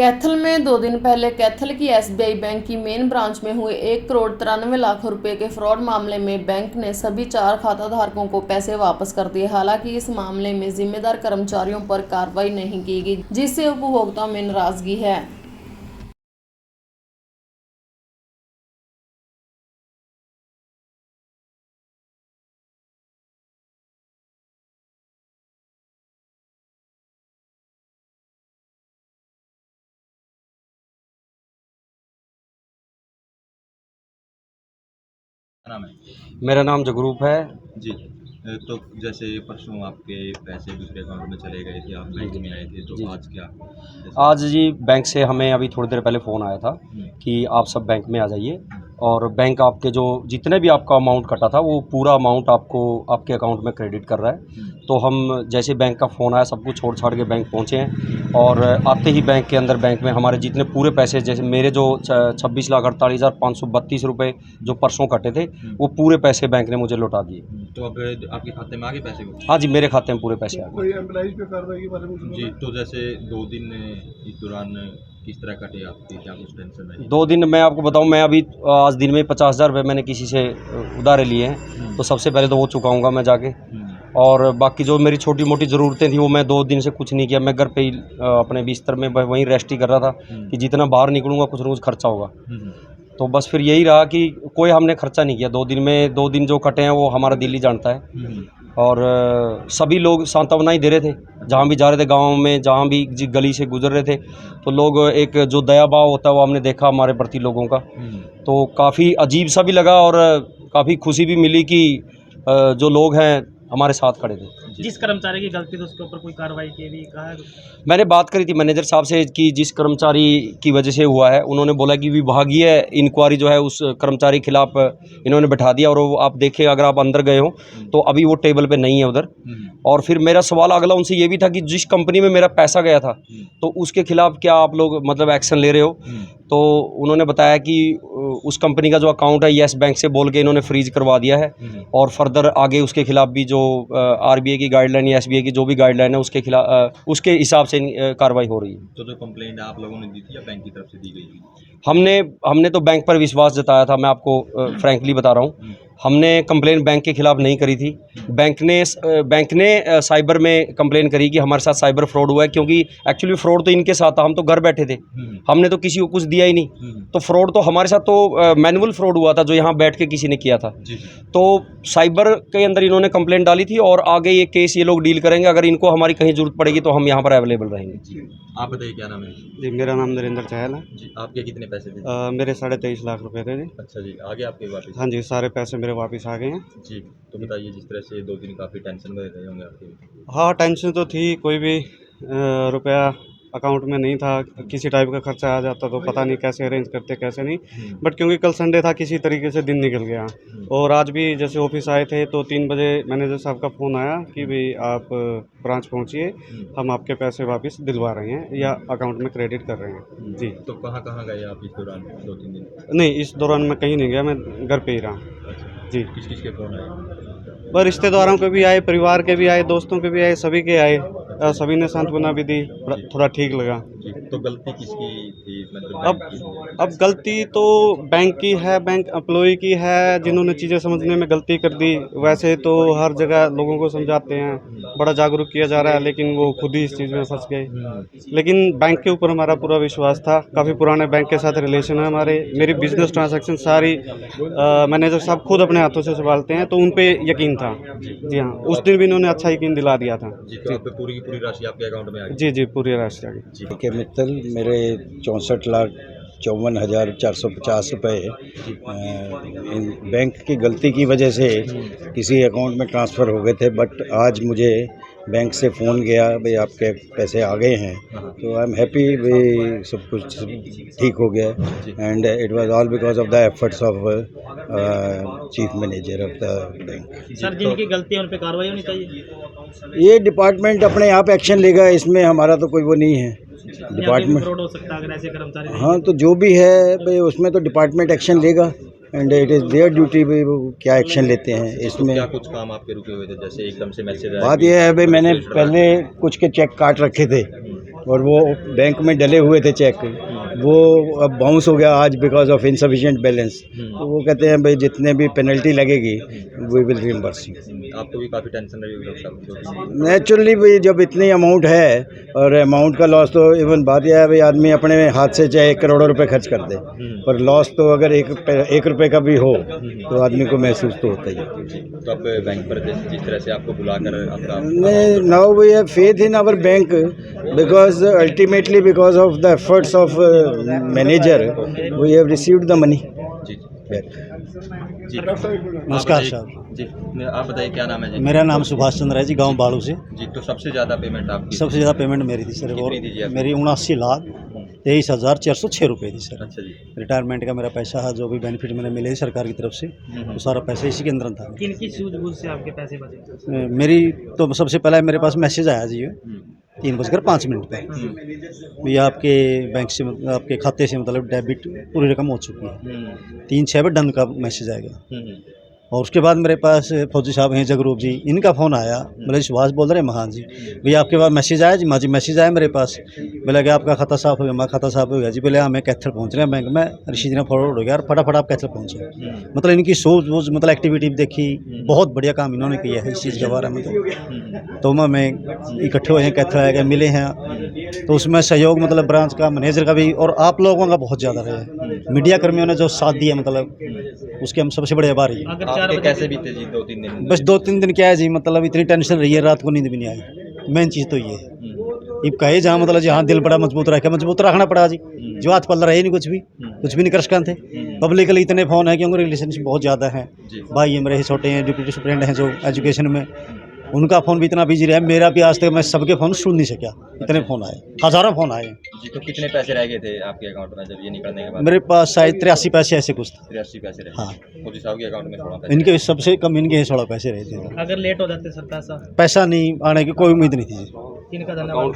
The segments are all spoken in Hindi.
कैथल में 2 दिन पहले कैथल की एसबीआई बैंक की मेन ब्रांच में हुए 1,93,00,000 रुपए के फ्रॉड मामले में बैंक ने सभी 4 खाताधारकों को पैसे वापस कर दिए। हालांकि इस मामले में जिम्मेदार कर्मचारियों पर कार्रवाई नहीं की गई, जिससे उपभोक्ताओं में नाराजगी है। नाम है मेरा नाम जगरूप है जी। तो जैसे परसों आपके पैसे दूसरे अकाउंट में चले गए थे, आप बैंक में आए थे, तो जी। आज क्या आज जी बैंक से हमें अभी थोड़ी देर पहले फ़ोन आया था कि आप सब बैंक में आ जाइए और बैंक आपके जो जितने भी आपका अमाउंट कटा था वो पूरा अमाउंट आपको आपके अकाउंट में क्रेडिट कर रहा है। तो हम जैसे बैंक का फ़ोन आया सब कुछ छोड़ छाड़ के बैंक पहुँचे हैं और आते ही बैंक के अंदर बैंक में हमारे जितने पूरे पैसे जैसे मेरे जो 26,48,532 रुपये जो परसों कटे थे वो पूरे पैसे बैंक ने मुझे लौटा दिए। तो अब आपके खाते में आ गए पैसे को? हाँ जी, मेरे खाते में पूरे पैसे आ गए। कोई एम्प्लॉइज पे कार्रवाई के बारे में कुछ जी। तो जैसे 2 दिन इस दौरान किस तरह कटे आपके, क्या कुछ टेंशन रही? 2 दिन मैं आपको बताऊं, मैं अभी आज दिन में 50,000 रुपये मैंने किसी से उधारे लिए हैं, तो सबसे पहले तो वो चुकाऊंगा मैं जाके। और बाकी जो मेरी छोटी मोटी ज़रूरतें थी वो मैं 2 दिन से कुछ नहीं किया, मैं घर पे ही अपने बिस्तर में वहीं रेस्ट ही कर रहा था कि जितना बाहर निकलूँगा कुछ रोज़ खर्चा होगा। तो बस फिर यही रहा कि कोई हमने खर्चा नहीं किया 2 दिन में। 2 दिन जो कटे हैं वो हमारा दिल ही जानता है। और सभी लोग सांत्वना ही दे रहे थे, जहाँ भी जा रहे थे गाँव में, जहाँ भी गली से गुजर रहे थे तो लोग एक जो दया भाव होता है वो हमने देखा हमारे प्रति लोगों का। तो काफ़ी अजीब सा भी लगा और काफ़ी खुशी भी मिली कि जो लोग हैं हमारे साथ खड़े थे। जिस कर्मचारी की गलती थी उसके ऊपर कोई कार्रवाई की भी कहा है? मैंने बात करी थी मैनेजर साहब से कि जिस कर्मचारी की वजह से हुआ है उन्होंने बोला कि विभागीय इंक्वायरी जो है उस कर्मचारी के खिलाफ इन्होंने बैठा दिया और वो आप देखें अगर आप अंदर गए हो तो अभी वो टेबल पे नहीं है उधर। और फिर मेरा सवाल अगला उनसे ये भी था कि जिस कंपनी में मेरा पैसा गया था तो उसके खिलाफ क्या आप लोग मतलब एक्शन ले रहे हो? तो उन्होंने बताया कि उस कंपनी का जो अकाउंट है येस बैंक से बोल के इन्होंने फ्रीज करवा दिया है और फर्दर आगे उसके खिलाफ भी जो आरबीआई की गाइडलाइन या एसबीआई की जो भी गाइडलाइन है उसके खिलाफ उसके हिसाब से कार्रवाई हो रही है। तो जो कंप्लेंट आप लोगों ने दी थी या बैंक की तरफ से दी गई थी? हमने तो बैंक पर विश्वास जताया था, मैं आपको फ्रैंकली बता रहा हूँ। हमने कंप्लेन बैंक के खिलाफ नहीं करी थी। बैंक ने साइबर में कंप्लेन करी कि हमारे साथ साइबर फ्रॉड हुआ है, क्योंकि एक्चुअली फ्रॉड तो इनके साथ था, हम तो घर बैठे थे, हमने तो किसी को कुछ दिया ही नहीं। तो फ्रॉड तो हमारे साथ तो मैनुअल फ्रॉड हुआ था जो यहाँ बैठ के किसी ने किया था। तो साइबर के अंदर इन्होंने कंप्लेन डाली थी और आगे ये केस ये लोग डील करेंगे। अगर इनको हमारी कहीं जरूरत पड़ेगी तो हम यहाँ पर अवेलेबल रहेंगे। आप बताइए क्या नाम है? जी, मेरा नाम नरेंद्र चहल है। जी। आपके कितने पैसे थे? मेरे 23.5 लाख रुपए थे जी। अच्छा जी, आगे आपके वापस? हाँ जी, सारे पैसे मेरे वापस आ गए हैं जी। तो बताइए, जिस तरह से 2 दिन काफ़ी टेंशन में रहे होंगे आपके? हाँ, टेंशन तो थी, कोई भी रुपया अकाउंट में नहीं था, किसी टाइप का खर्चा आ जाता तो पता नहीं कैसे अरेंज करते कैसे नहीं। बट क्योंकि कल संडे था किसी तरीके से दिन निकल गया। और आज भी जैसे ऑफिस आए थे तो 3 बजे मैनेजर साहब का फ़ोन आया कि भाई आप ब्रांच पहुंचिए, हम आपके पैसे वापस दिलवा रहे हैं या अकाउंट में क्रेडिट कर रहे हैं। जी। तो कहाँ कहाँ गए आप इस दौरान 2-3 दिन? नहीं, इस दौरान मैं कहीं नहीं गया, मैं घर पे ही रहा। जी। किस किस के फ़ोन आए? पर रिश्तेदारों के भी आए, परिवार के भी आए, दोस्तों के भी आए, सभी के आए। सभी ने सांत्वना भी दी, थोड़ा ठीक लगा। जी। तो गलती किसकी थी, मतलब अब गलती तो बैंक की है, बैंक एम्प्लॉय की है जिन्होंने चीज़ें समझने में गलती कर दी। वैसे तो हर जगह लोगों को समझाते हैं, बड़ा जागरूक किया जा रहा है, लेकिन वो खुद ही इस चीज़ में फंस गए। लेकिन बैंक के ऊपर हमारा पूरा विश्वास था, काफ़ी पुराने बैंक के साथ रिलेशन है हमारे। मेरी बिजनेस ट्रांजैक्शन सारी मैनेजर साहब खुद अपने हाथों से संभालते हैं, तो उन पे यकीन था। जी हाँ, उस दिन भी इन्होंने अच्छा यकीन दिला दिया था। जी। तो आप पे पूरी की पूरी राशि आपके अकाउंट में आ गई? जी जी, पूरी राशि आ गई। जी। के मित्तल, मेरे 64,54,450 रुपये बैंक की गलती की वजह से किसी अकाउंट में ट्रांसफ़र हो गए थे। बट आज मुझे बैंक से फ़ोन गया, भाई आपके पैसे आ गए हैं। तो आई एम हैप्पी, भाई सब कुछ ठीक हो गया। And it was all because of the efforts of chief manager of the bank. Sir, जिनकी गलती है उन पे कार्रवाई होनी चाहिए। ये डिपार्टमेंट अपने आप एक्शन लेगा, इसमें हमारा तो कोई वो नहीं है। डिपार्टमेंट फ्रॉड हो सकता है अगर ऐसे कर्मचारी नहीं। हाँ, तो जो भी है भाई उसमें तो डिपार्टमेंट एक्शन लेगा and it is there duty, भाई वो क्या एक्शन लेते हैं इसमें। क्या कुछ काम आपके रुके हुए थे, जैसे एकदम से मैसेज आया? बात यह है भाई, मैंने पहले कुछ के चेक काट रखे थे और वो बैंक में डले हुए थे चेक, वो अब बाउंस हो गया आज बिकॉज ऑफ इनसफिशिएंट बैलेंस। तो वो कहते हैं भाई जितने भी पेनल्टी लगेगी वी विल रिम्बर्स यू। आपको भी काफ़ी टेंशन रही होगी डॉक्टर साहब। नेचुरली भाई जब इतनी अमाउंट है और अमाउंट का लॉस, तो इवन बात यह है भाई आदमी अपने हाथ से चाहे 1 करोड़ रुपए खर्च कर दे, पर लॉस तो अगर 1 रुपए का भी हो तो आदमी को महसूस तो होता ही है। तो अब बैंक पर जिस तरह से आपको बुलाकर आपका now we have faith in our bank because ultimately because of the efforts of manager we have received the money जी बैक। जी नमस्कार साहब। जी आप बताइए क्या नाम है जी? मेरा नाम सुभाष चंद्र है जी, गांव बाड़ू से। जी तो सबसे ज़्यादा पेमेंट आपकी सबसे ज़्यादा पेमेंट मेरी थी सर, और कितनी थी जी आपकी? मेरी 79,23,406 रुपये थी सर। अच्छा जी। रिटायरमेंट का मेरा पैसा है, जो भी बेनिफिट मैंने मिले सरकार की तरफ से, वो सारा पैसा इसी के अंदर था। किन की सूझबूझ से आपके पैसे बचे? मेरी तो सबसे पहले मेरे पास मैसेज आया जी 3:05 पे, भी आपके बैंक से आपके खाते से मतलब डेबिट पूरी रकम हो चुकी है। 3-6 पे डन का मैसेज आएगा। और उसके बाद मेरे पास फौजी साहब हैं जगरूप जी, इनका फ़ोन आया, बोले सुभाष बोल रहे हैं महान जी, भैया आपके पास मैसेज आया जी? माँ जी मैसेज आया मेरे पास। बोला कि आपका खाता साफ हो गया? मैं खाता साफ हो गया जी। बोले हाँ मैं कैथल पहुँच रहे हैं बैंक में, ऋषि जी ने फॉरवर्ड हो गया और फटाफट आप कैथल पहुँचे। मतलब इनकी सोच वो मतलब एक्टिविटी देखी, बहुत बढ़िया काम इन्होंने किया है इस चीज़ के बारे में। तो मैं इकट्ठे हुए हैं, कैथल आए मिले हैं, तो उसमें सहयोग मतलब ब्रांच का, मैनेजर का भी और आप लोगों का बहुत ज़्यादा रहा। मीडिया कर्मियों ने जो साथ दिया मतलब उसके हम सबसे बड़े आभारी हैं। अगर 4 आपके बजे कैसे बीते जी 2-3 दिन? बस 2-3 दिन क्या है जी, मतलब इतनी टेंशन रही है, रात को नींद भी नहीं आई। मेन चीज़ तो ये है, अब कहे जहाँ मतलब जहाँ दिल बड़ा मजबूत रखना पड़ा जी, जो हाथ पल रहे नहीं, कुछ भी नहीं कर सकते थे। पब्लिकली इतने फ़ोन है क्योंकि रिलेशनशिप बहुत ज़्यादा है। भाई ये मेरे छोटे हैं, डिप्टी सुप्रिटेंडेंट हैं जो एजुकेशन में, उनका फ़ोन भी इतना बिजी रहा, मेरा भी आज तक मैं सबके फ़ोन सुन नहीं सका, इतने फ़ोन आए, हज़ारों फ़ोन आए। जी तो कितने पैसे रह गए थे आपके अकाउंट में जब ये निकलने के बाद? मेरे पास शायद 83 पैसे ऐसे कुछ था। 83 पैसे रहे। हाँ। फौजी साहब के अकाउंट में 16 पैसे। इनके सबसे कम इनके 16 पैसे रहे थे। अगर लेट हो जाते सर पैसा नहीं आने की कोई उम्मीद नहीं थी जी। किनका धन्यवाद?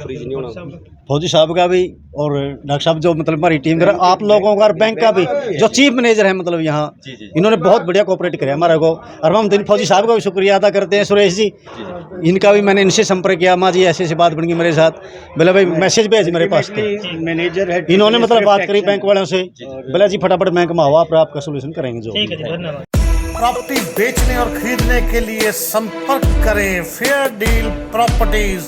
फौजी साहब का भी और डॉक्टर साहब जो मतलब हमारी टीम कर, आप लोगों का और बैंक का भी जो चीफ मैनेजर है मतलब यहाँ, इन्होंने बहुत बढ़िया कोऑपरेट किया हमारे को। और हम दिन फौजी साहब का भी शुक्रिया अदा करते हैं, सुरेश जी, इनका भी मैंने इनसे संपर्क किया, माँ जी ऐसे ऐसी बात बन गई मेरे साथ, बोले भाई मैसेज भेज मेरे पास। तो मैनेजर है, इन्होंने मतलब बात करी बैंक वालों से, बोला जी फटाफट बैंक में आओ, आप आपका सोल्यूशन करेंगे जो। ठीक है जी, धन्यवाद। प्रॉपर्टी बेचने और खरीदने के लिए संपर्क करें फेयर डील प्रॉपर्टीज।